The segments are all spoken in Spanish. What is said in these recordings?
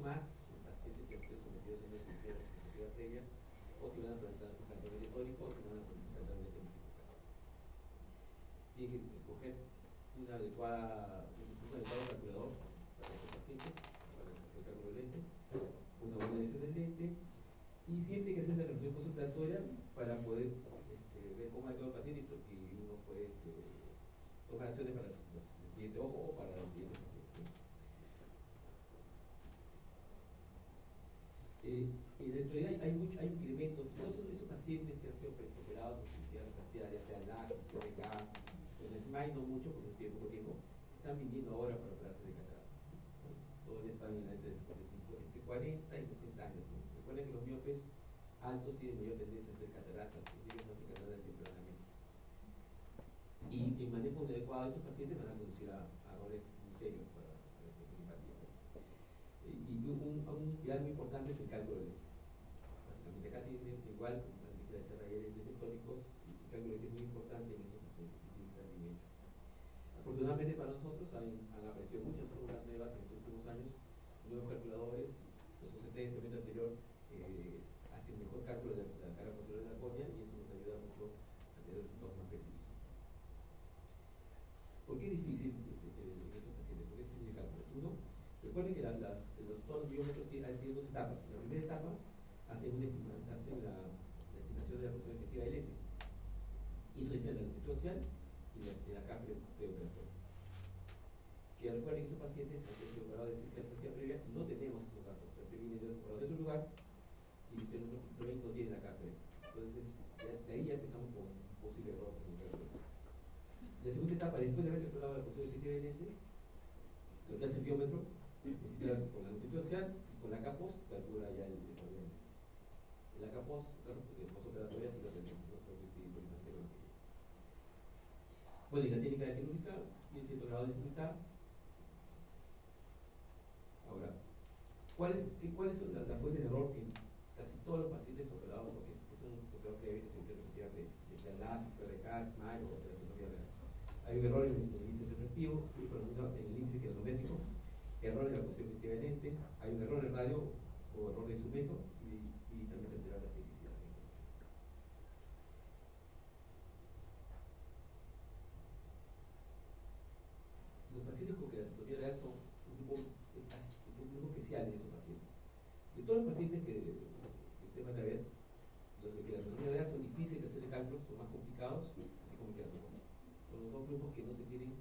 más en pacientes que han sido sometidos a una cirugía reconstructiva seria, o si van a presentar un tratamiento tónico, o si van a presentar tratamiento multifocal. Tienen que escoger un adecuado calculador para estos pacientes, para el cálculo del lente, una buena elección del lente, y siempre hay que hacer la reducción postoperatoria para poder ver cómo ha quedado el paciente y uno puede tomar acciones para el siguiente ojo o para el siguiente paciente. En la actualidad hay incrementos, todos esos pacientes que han sido operados por cirugía refractaria, ya sea LAC, PRK, con el SMAI no mucho, por un poco tiempo, están viniendo ahora para operarse de catarata. Todos están en la entre 40 y 60 años. ¿No? Recuerden que los miopes altos tienen mayor tendencia a hacer cataratas, ellos hacen cataratas tempranamente. Y el manejo adecuado de estos pacientes van a conducir a errores muy serios para el paciente. Y un pilar muy importante es el cálculo de lentes. Básicamente acá tienen igual, como dije la charla ayer, lentes tónicos, y el cálculo de lentes es muy importante en estos pacientes que tienen que estar bien hecho. Afortunadamente para nosotros han aparecido muchas fórmulas nuevas en estos últimos años, nuevos calculadores, los OCT del segmento anterior hacen mejor cálculo de la cara posterior de la córnea y eso nos ayuda mucho a tener resultados más precisos. ¿Por qué es difícil en estos pacientes? ¿Por qué es difícil el cálculo? Uno, recuerden que todos los biómetros tienen dos etapas. En la primera etapa hacen la estimación de la posición efectiva del lente y realizan la longitud axial y la capa preoperatoria. Que recuerden que esos pacientes han sido operados de cirugía refractiva previa y no tenemos esos datos. O sea, que vienen de otro lugar y no tiene la capa. Entonces, de ahí ya empezamos con un posible error en el cálculo. La segunda etapa, después de haber calculado la posición efectiva del lente, lo que hace el biómetro, con la longitud axial y con la capa post, calcula ya el lente. La capa post, claro, porque postoperatoria sí lo tenemos, ¿no? Creo que sí, por lo que bueno, y la técnica de quirúrgica tiene cierto grado de dificultad. Ahora, ¿cuáles son las fuentes de error en casi todos los pacientes operados? Porque son operados previos de cirugía refractiva previa, ya sea LASIK, PRK, SMILE o operación real. Hay un error en el índice refractivo, en el índice quiratométrico, error en la posición efectiva del lente, hay un error en radio o error de instrumento y también se altera la felicidad. Los pacientes con queratotomía real son un grupo especial de estos pacientes. De todos los pacientes que usted van a ver, los de queratotomía real son difíciles de hacer el cálculo, son más complicados, así como el queratotomía. Son los dos grupos que no se tienen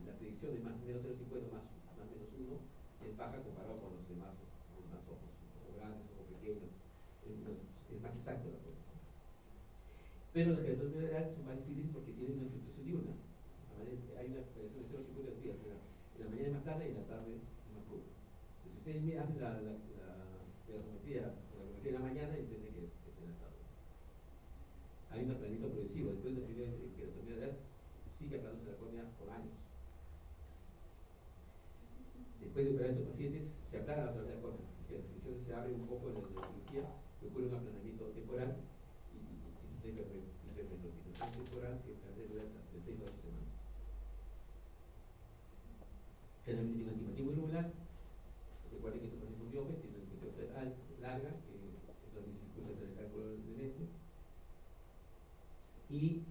la predicción de más o menos 0,50 más o menos 1 es baja comparado con los demás ojos, o grandes o pequeños. Es más exacto la forma. Pero los queratotomía real son más difíciles porque tienen una infiltración diurna. Hay una variación de 0,50 días, en la mañana es más tarde y en la tarde es más curva. Entonces, si ustedes hacen la queratometría en la mañana, entienden que es en la tarde. Hay un aplanamiento progresivo. Después de la cirugía de queratotomía real, sigue aplanándose la córnea por años. Después de operar a estos pacientes, se aplana la córnea. Si la sección se abre un poco en la cirugía, ocurre un aplanamiento temporal y se hipermetropización temporal que dura de 6 a 8 semanas. Generalmente tiene un antimatismo irregular. Recuerden que estos pacientes son miopes, tienen una longitud larga, que eso dificulta hacer el cálculo del lente. Y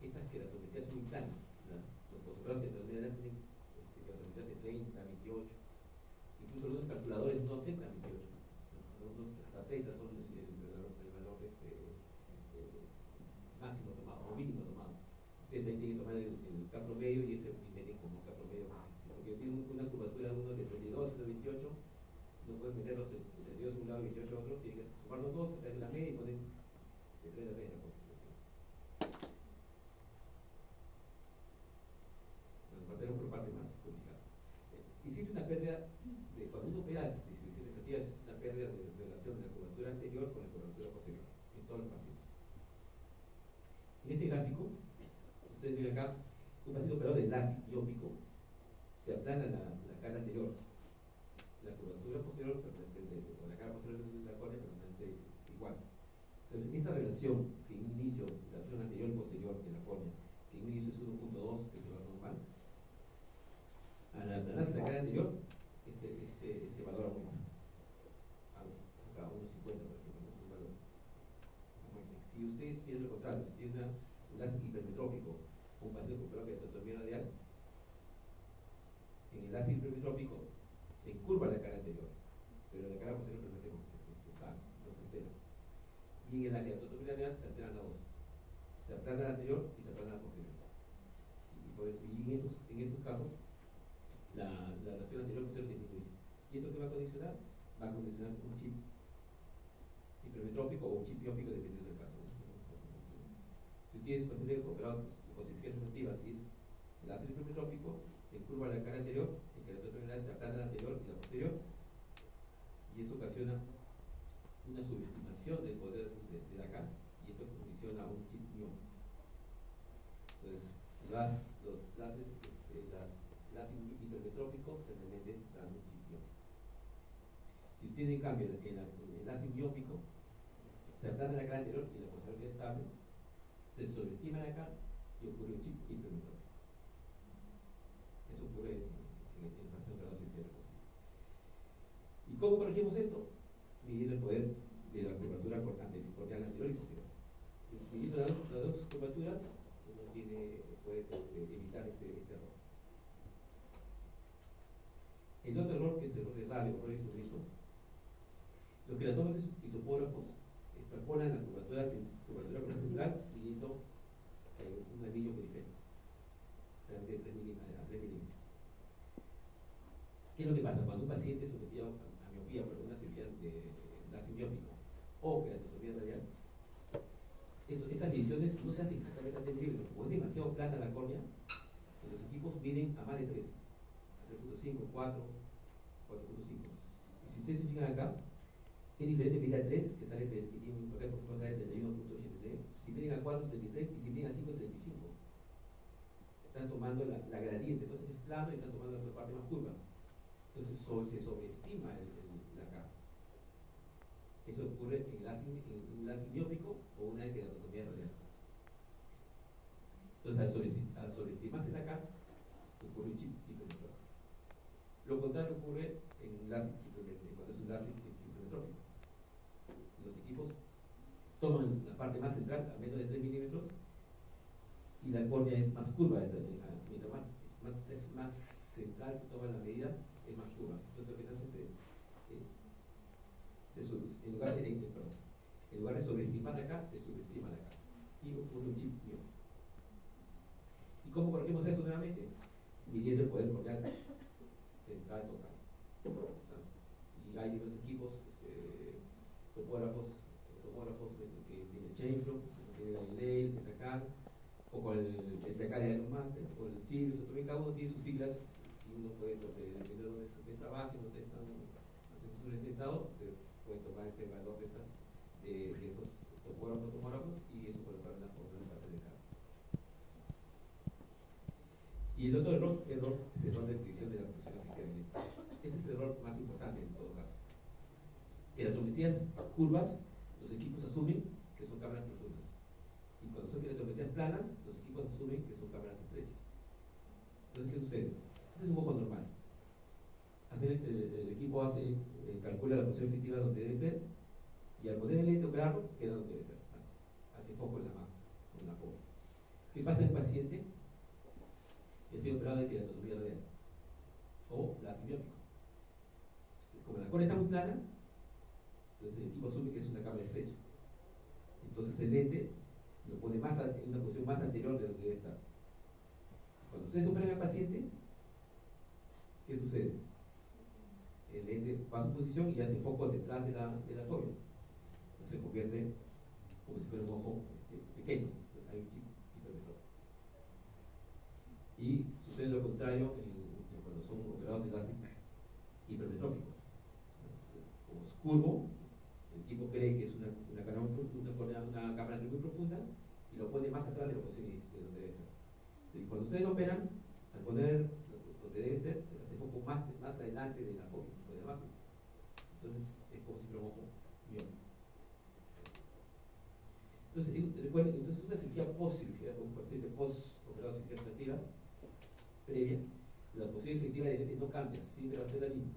estas queratometrías son muy planas. Los postoperados que tienen queratometrías de 30, 28. Incluso algunos calculadores no aceptan 28. Algunos hasta 30 son el valor máximo tomado o mínimo tomado. Ustedes ahí tienen que tomar el K promedio y ese meten como K promedio. Porque tiene una curvatura de uno de 32, de 28, no pueden meterlos de 32 a un lado y 28 a otro, tienen que sumar los dos, traer la media y poner de 3 a 3 la concentración. Bueno, pasaremos por parte más complicada. Existe una pérdida, cuando uno opera de cirugía refractiva, es una pérdida de relación de la curvatura anterior con la curvatura posterior, en todos los pacientes. En este gráfico, ustedes ven acá, un paciente operado de LASIK miópico, se aplana la cara anterior. La curvatura posterior permanece, o la cara posterior de la córnea permanece igual. Entonces, esta relación que en un inicio, la relación anterior y posterior de la córnea, que en un inicio es 1.2, que es lo normal, a la Para la planancia de la cara anterior, valor aumenta. Acá 1.50, por ejemplo, es un valor. Si ustedes tienen lo contrario, si tienen un láser hipermetrópico o un paciente con queratotomía radial, en el láser hipermetrópico se encurva la cara anterior, pero la cara posterior permanece sana, no se altera. Y en la queratotomía radial se alteran las dos. Se aplana la anterior y se aplana la posterior. Y en estos casos, la relación anterior-posterior disminuye. ¿Y esto qué va a condicionar? Va a condicionar un chip hipermetrópico o un chip miópico, dependiendo del caso. Si tienes pacientes operados con cirugía refractiva, si es el láser hipermetrópico, se encurva la cara anterior, en que la otra se aplana la anterior y la posterior, y eso ocasiona una subestimación del poder de la cara, y esto condiciona a un chip miópico. Entonces, los láseres hipermetrópicos realmente dan un chip miópico. Si usted en cambio en el láser miópico se aplana la cara anterior y la posterior queda estable, se sobreestima la cara y ocurre un chip hipermetrópico. Eso ocurre en el paciente operado sin cirugía. ¿Y cómo corregimos esto? Midiendo el poder de la curvatura corneal anterior y posterior. Midiendo las dos curvaturas, uno puede evitar este error. El otro error, que es el error de radio, error insólito, los queratómetros y topógrafos extrapolan la curvatura corneal central midiendo un anillo periférico, de 3 milímetros a 3 milímetros. ¿Qué es lo que pasa? Cuando un paciente es sometido a miopía por una cirugía de láser miópico o queratotomía radial, estas mediciones no se hacen exactamente a 3 milímetros. Como es demasiado plana la córnea, los equipos miden a más de 3, a 3.5, 4, 4.5. Y si ustedes se fijan acá, es diferente medir a 3, que sale, que tiene un papel, por ejemplo, sale 31.83, si miden a 4.73 y si miden a 5.75. Están tomando la gradiente, entonces es plano y están tomando la parte más curva. Entonces se sobreestima la cara. Eso ocurre en un láser miópico o una queratotomía radial. Entonces, al sobreestimarse la cara, ocurre un chip hipermetrópico. Lo contrario ocurre en un láser hipermetrópico, cuando es un láser hipermetrópico. Los equipos toman la parte más central, a menos de 3 milímetros, y la córnea es más curva. Mientras más central se toma la medida, es más curva. Entonces, lo que se hace en lugar de sobreestimar acá, se subestima acá. Y ocurre un chip miópico. ¿Y cómo corregimos eso nuevamente? Midiendo el poder corneal central total. Y hay diversos equipos, topógrafos que tienen Chainflow, que tiene Galilei, el Tetracal, o con el Tetracal de Iron Master, o el Sirius, o también cada uno tiene sus siglas, y uno puede, depender de donde se trabaje, donde están haciendo su intentado, puede tomar ese valor de esos topógrafos, y eso puede para una parte de cada. Y el otro error es el error de predicción de la función efectivamente. Ese es el error más importante en todo caso. En las queratometrías curvas, los equipos asumen que son cámaras profundas. Y cuando son queratometrías planas, los equipos asumen que son cámaras estrechas. Entonces, ¿qué sucede? Este es un ojo normal. El equipo calcula la posición efectiva donde debe ser, y al poner el lente operarlo, queda donde debe ser. Hace foco en la mano, con la foto. ¿Qué pasa en el paciente que ha sido operado de queratotomía radial o láser miópico? Como la córnea está muy plana, entonces el equipo asume que es una cámara estrecha. Entonces el lente lo pone en una posición más anterior de donde debe estar. Cuando ustedes operan al paciente, ¿qué sucede? El lente va a su posición y hace foco detrás de la fóvea. Entonces se convierte como si fuera un ojo pequeño. Entonces hay un chip hipermetrópico. Y sucede lo contrario cuando son operados de láser hipermetrópico. Como es curvo, el equipo cree que es una cámara muy profunda y lo pone más atrás de la posición de donde debe ser. Entonces, cuando ustedes lo operan, al poner donde debe ser, se hace foco más adelante de la fóvea, o de abajo. Entonces es como si fuera un ojo miópico. Entonces, recuerden, una cirugía post-cirugía, un paciente post-operado de cirugía refractiva previa, la posición efectiva del lente no cambia, siempre va a ser la misma.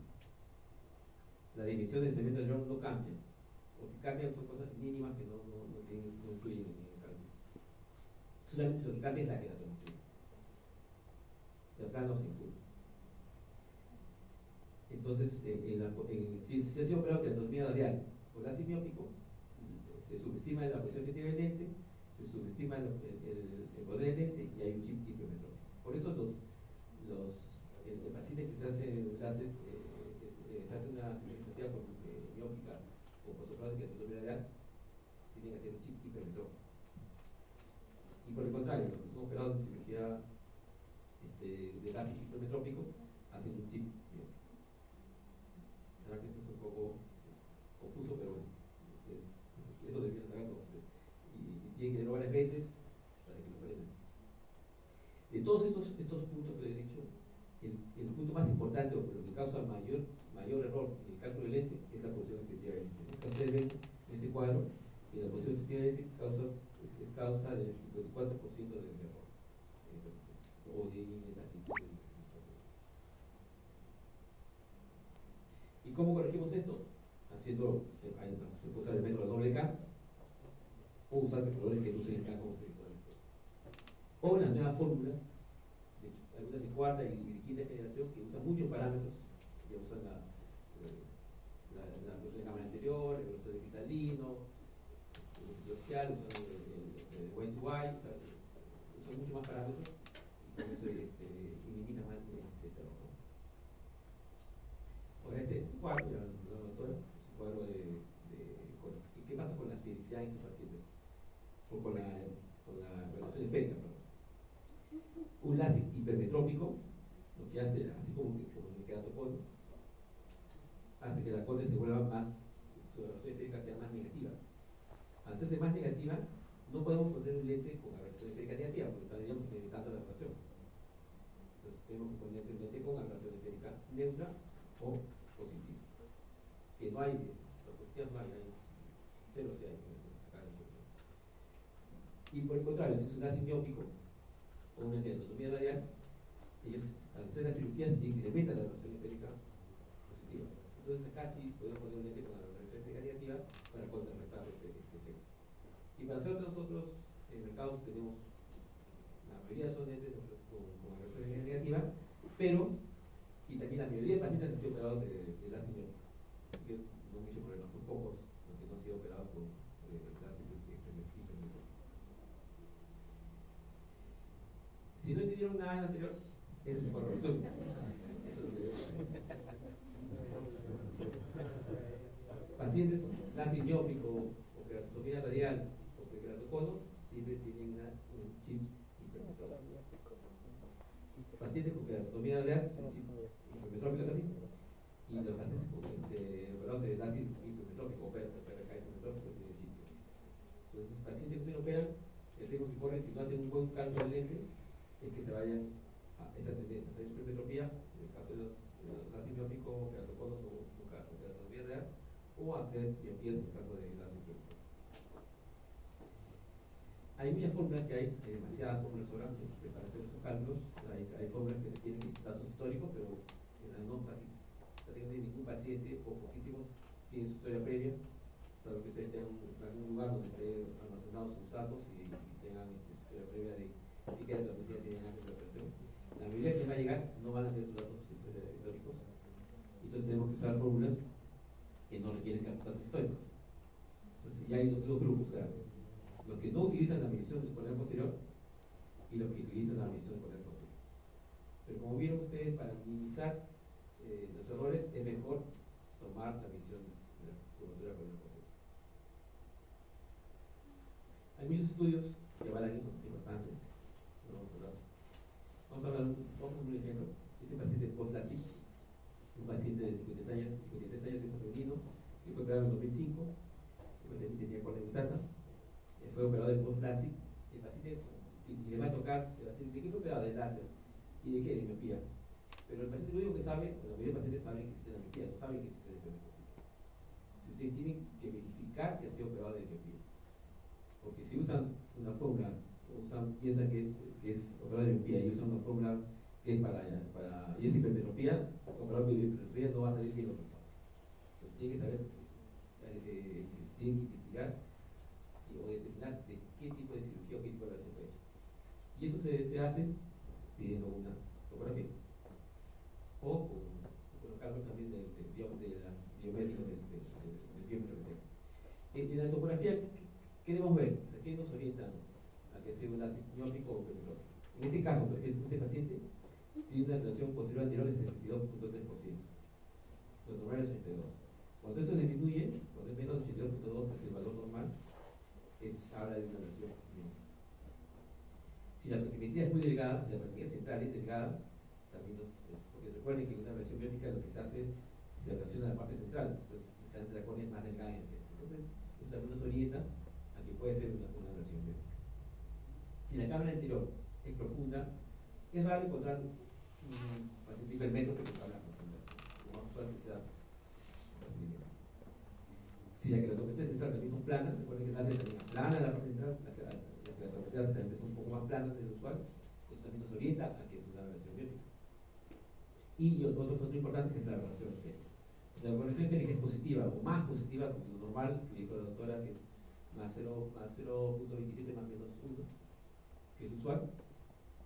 La dimensión del segmento del ROM no cambia. O si cambian son cosas mínimas que no influyen en el cálculo. Solamente lo que cambia es la queratometría. O sea, acá no se incluye. Entonces, si ha sido operado queratometría radial por ácido miópico, se subestima la posición efectiva del lente, se subestima el poder del lente y hay un chip hipermetrópico. Por eso el paciente que se hace una cirugía por miópica o por soprano de queratometría radial, tiene que hacer un chip hipermetrópico. Y por el contrario, los que son operados en cirugía de lápiz hipermetrópico hacen un chip miópico. La verdad que esto es un poco confuso, pero bueno, eso debería saberlo. Y tienen que leerlo varias veces para que lo aprendan. De todos estos puntos que les he dicho, el punto más importante o lo que causa mayor error en el cálculo del lente es la posición efectiva del lente. En el caso del lente, en este cuadro, la posición efectiva del lente causa del 54% del error o de inexactitud. ¿Y cómo corregimos esto? Se puede usar el método de doble K o usar metodologías que usen el K como predictor. O las nuevas fórmulas, algunas de cuarta y de quinta generación, que usan muchos parámetros, ya usan la velocidad de cámara anterior, el grosor de cristalino, el social, usan el Y2Y, usan muchos más parámetros y con eso eliminan más este error. Ahora este cuadro, ya lo doctora, es un cuadro ¿qué pasa con la asfixia en estos pacientes? O con la relación esférica, perdón. Un láser hipermetrópico, lo que hace, así como en el queratocono, hace que la córnea se vuelva más, su relación esférica sea más negativa. Al hacerse más negativa, no podemos poner un lente con aberración esférica negativa, porque estaríamos limitando la aberración. Entonces tenemos que poner un lente con aberración esférica neutra o positiva. Que no hay, la positiva no hay cero si hay acá en el centro. Y por el contrario, si es un láser miópico o una queratotomía radial, ellos al hacer la cirugía se incrementa la aberración esférica positiva. Entonces acá sí podemos poner un lente con aberración esférica negativa para contrarrestar este efecto. Y para hacer nosotros en el mercado tenemos, la mayoría son lentes con aberración esférica negativa, pero y también la mayoría de pacientes han sido operados de láser miópico. Así que no hay mucho problema, son pocos los que no han sido operados por láser hipermetrópico. Si no entendieron nada en el anterior, es por razón. Pacientes láser miópico o queratotomía radial o queratocono siempre tienen un chip hipermetrópico. Pacientes con queratotomía radial, un chip hipermetrópico también. Y los pacientes operados de láser hipermetrópico o PRK hipermetrópico tienen chip. Entonces, pacientes que se operan, el riesgo que corren si no hacen un buen cálculo del lente es que se vayan a esa tendencia, a hacer hipermetropía, en el caso de los láser miópico, queratoconos o queratotomía real, o hacer miopías en el caso de láser miópico. Hay muchas fórmulas que hay demasiadas fórmulas ahora para hacer estos cálculos. Hay fórmulas que tienen datos históricos, pero no casi prácticamente ningún paciente o poquísimos tiene su historia previa, salvo que ustedes tengan algún lugar donde estén almacenados sus datos y tengan su historia previa de y que la ya tienen antes de la operación. La mayoría que va a llegar no van a tener sus datos históricos, entonces tenemos que usar fórmulas que no requieren datos históricos. Entonces ya hay dos grupos grandes: los que no utilizan la medición del poder posterior y los que utilizan la medición del poder posterior. Pero como vieron ustedes, para minimizar los errores es mejor tomar la medición de la curvatura del poder posterior. Hay muchos estudios que avalan eso, importantes. Vamos a hablar un ejemplo. Este paciente post-LASIK, un paciente de 53 años es femenino, que fue operado en 2005. El paciente tenía córnea glutata, fue operado de post-LASIK. El paciente y le va a tocar, le va a decir, ¿de qué fue operado? De láser. ¿Y de qué? De miopía. Pero el paciente lo único que sabe, la mayoría de pacientes saben que existe la miopía, no saben que existe la miopía. Si ustedes tienen que verificar que ha sido operado de miopía. Porque si usan una fórmula, piensan que es operado de miopía y usan una fórmula que que es y esa hipermetropía, comparado con hipermetropía, no va a salir bien los resultados. Entonces, tiene que saber, tiene que investigar o determinar de qué tipo de cirugía o qué tipo de operación fue hecha. Y eso se hace pidiendo una tomografía o con los cálculos también de la biométrica del biometría. En la tomografía, ¿qué debemos ver? O sea, ¿qué nos orienta a que sea un láser miópico o hipermetrópico? En este caso, por ejemplo, este paciente tiene una relación posterior anterior de 72.3%. Lo normal es 82. Cuando esto disminuye, cuando es menos de 82.2, que es el valor normal, habla de una relación miópica. Si la plaquimetría es muy delgada, si la plaquimetría central es delgada, también porque recuerden que una versión biótica lo que se hace es se relaciona a la parte central, entonces la córnea es más delgada en el centro. Entonces, eso también nos orienta a que puede ser una versión biótica. Si la cámara anterior es profunda, es raro encontrar un paciente hipermétrope con cámara profunda. Lo más usual que sea si la queratometría central también son planas, recuerden que la también aplana la parte central, la queratometría también son un poco más planas de lo usual, eso también nos orienta a que es una versión biótica. Y otro factor importante que es la aberración esférica. Si la aberración esférica es positiva o más positiva, como lo normal, que dijo la doctora, que es más 0.27 más menos 1, que es usual,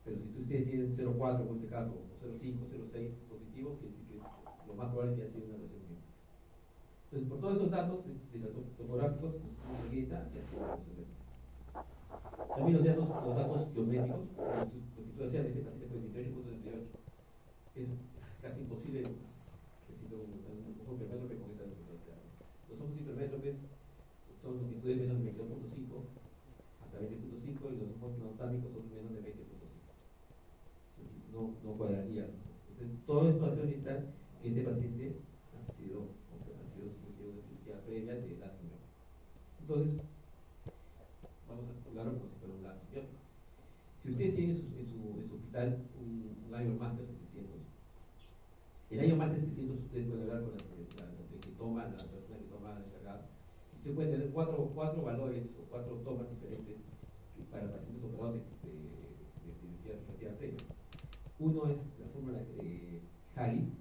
pero si ustedes tienen 0.4 en este caso, o 0.5, 0.6 positivo, quiere decir que es lo más probable que haya sido una versión biótica. Entonces, por todos esos datos de los tomográficos, nos orienta y así la versión biótica. También los datos biométricos, lo que tú decías de este paciente fue 28.38, es casi imposible que si un ojo hipermétrope con esta documentación. Los ojos hipermétropes son longitudes menos de 22.5 hasta 20.5 y los ojos notámicos son menos de 20.5. No cuadraría. Entonces, todo esto hace orientar que este paciente ha sido sometido a una cirugía previa de láser miópico. Entonces, vamos a jugarlo como si fuera un láser miópico. Si ustedes tienen en su hospital un Ion Master 700, el Ion Master 700 ustedes pueden hablar con la persona que toma el encargado. Ustedes pueden tener cuatro valores o 4 tomas diferentes para pacientes operados de cirugía refractiva previa. Uno es la fórmula de Harris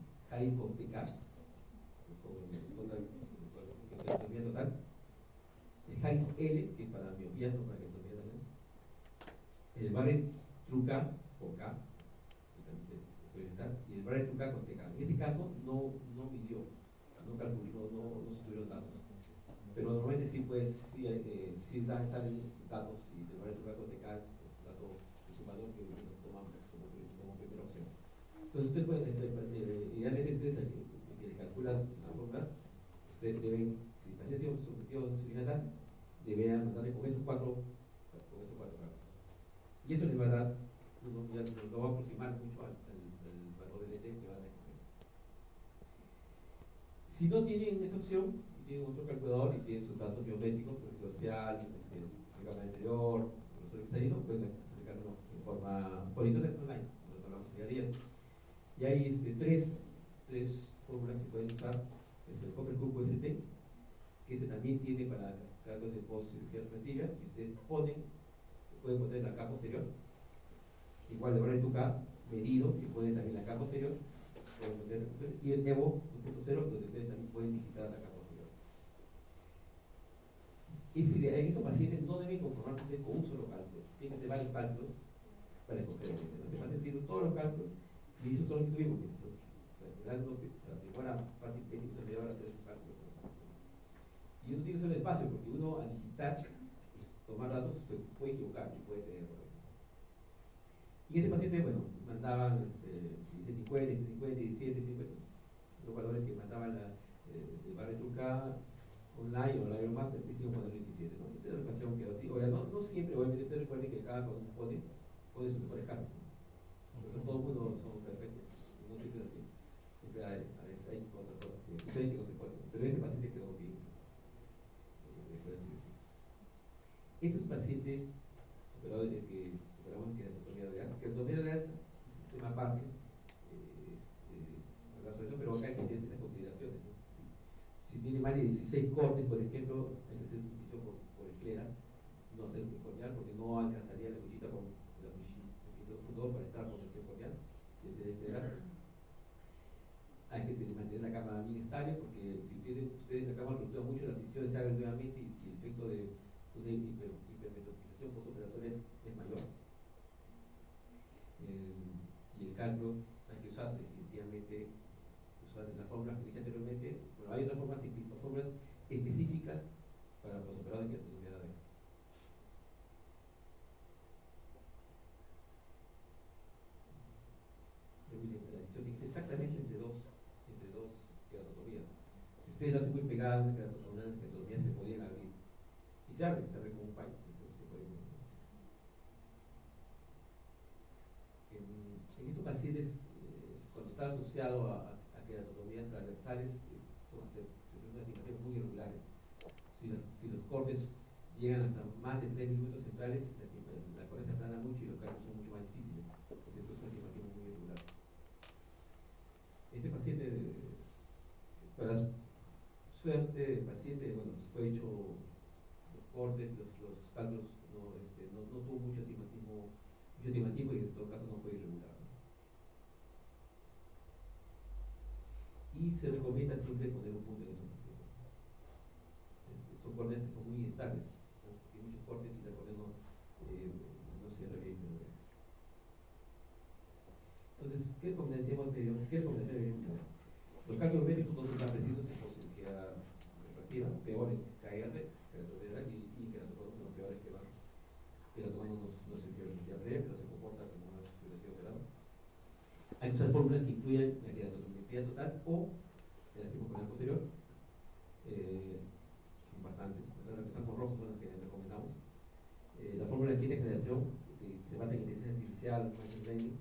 con TK, con la miopía total. El Harris L, que es para miopía, no para que no también. El Barrett-Truca con K, que también se puede estar, y el Barrett-Truca con TK. En este caso no midió, no calculó, no se tuvieron datos. Pero normalmente sí, pues, sí salen datos, y el Barrett-Truca con TK es un dato, es un valor que tomamos como primera opción. Entonces ustedes pueden hacer, idealmente ustedes que le calculan la fórmula, ustedes deben, si el paciente ha sido sometido a una cirugía láser, deberían mandarle con esos cuatro cálculos. Y eso les va a dar, lo va a aproximar mucho al valor del ET que van a escoger. Si no tienen esa opción, y tienen otro calculador y tienen sus datos biométricos, por ejemplo, el cámara anterior, los cristallinos, pueden aplicarlo en forma por internet online, nos hablamos de día. Y hay tres fórmulas que pueden usar, es el Hopper Cook UST, que también tiene para cargos de post-cirugía refractiva, y ustedes pueden poner la capa posterior, igual de Barrett Truca medido, que pueden también la capa posterior, y el Evo 2.0, donde ustedes también pueden digitar la capa posterior. Y si en estos pacientes no deben conformarse con un solo cálculo, tienen que hacer varios cálculos para escoger el ente. Los pacientes haciendo todos los cálculos, y eso son los que tuvimos. Si fuera fácil, 20 media hora hacer esos cálculos. Y uno tiene que hacer el espacio, porque uno al digitar, tomar datos, se puede equivocar y puede tener errores. Y ese paciente, bueno, mandaban 50, 17, 50, los valores que mandaban el Barrett-Truca online o la Ion Master, hicimos poner 17, ¿no? Esta educación quedó así. Oiga, no siempre, obviamente, ustedes recuerden que cada uno pone sus mejores casos. No todo el mundo son perfectos, no siempre es así. Siempre a veces hay otras cosas que suceden que no se pueden. Pero este paciente quedó bien. Este es un paciente operado que operamos en queratotomía real. Queratotomía real es un tema aparte, pero acá hay que tener ciertas consideraciones, ¿no? Si tiene más de 16 cortes, por ejemplo, hay que hacer un ejercicio por esclera, no hacer corneal porque no alcanzaría la cuchita con la cuchilla para entrar por el corneal. que se debe esperar. Hay que mantener la cama bien estable, porque si ustedes la cama fluctúa mucho, las incisiones se abren nuevamente y el efecto de una hipermetropización postoperatoria es mayor. Y el cálculo hay que usar definitivamente, usar las fórmulas que dije anteriormente. Bueno, hay otras fórmulas específicas para los operados de queratomía de abeja. La decisión tiene que ser exactamente entre dos queratotomías. Si ustedes lo hacen muy pegada, una queratomía se podían abrir. Y se abre como un paño. En estos pacientes, cuando está asociado a queratotomías transversales, son unas estimaciones muy irregulares. Si los cortes llegan hasta más de 3 milímetros centrales, la corte se aplana mucho y los cálculos son mucho más difíciles. Entonces, esto es una estimación muy irregular. Este paciente, para suerte del paciente, bueno, fue hecho los cortes, los cálculos, no tuvo mucho astigmatismo y en todo caso no fue irregular. Y se recomienda siempre poner un punto en esos pacientes. Son córneas que son muy estables, tienen muchos cortes y la córnea no cierra bien. Entonces, ¿qué recomendación de los cálculos médicos no son tan precisos en cirugía refractiva, peor en KR, queratotomía y queratotomía son los peores que van. Queratotomía no es cirugía breve, pero se comporta como una cirugía operada. Hay muchas fórmulas que incluyen la queratotomía total o el esquema corneal posterior. Son bastantes. Las que están con rojo son las que recomendamos. La fórmula de quinta generación, que se basa en inteligencia artificial, machine learning,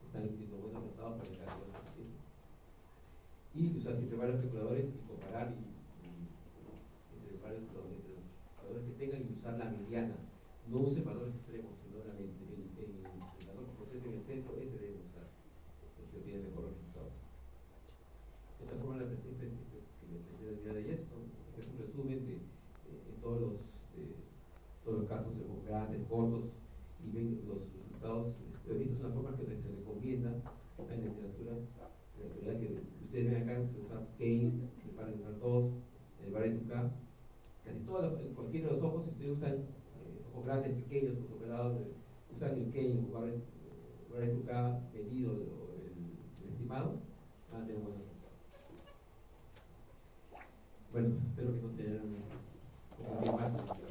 están teniendo buenos resultados para el caso de los pacientes. Y usar siempre varios calculadores y comparar entre los calculadores que tengan y usar la mediana. No usen valores extremos, sino el valor que procede en el centro, ese debe usar, porque obtiene mejores resultados. Esta forma que les presenté el día de ayer es un resumen de todos los casos grandes, cortos, y ven los resultados. Esta es una forma que se recomienda en la literatura que ustedes ven acá, se usa Kane, el par de 2, el Barrett-K, casi en cualquiera de los ojos, si ustedes usan ojos grandes, pequeños, ojos operados, usan el Kane o Barrett-K medido o el estimado, van a tener buenos resultados. Bueno, espero que no se hayan más.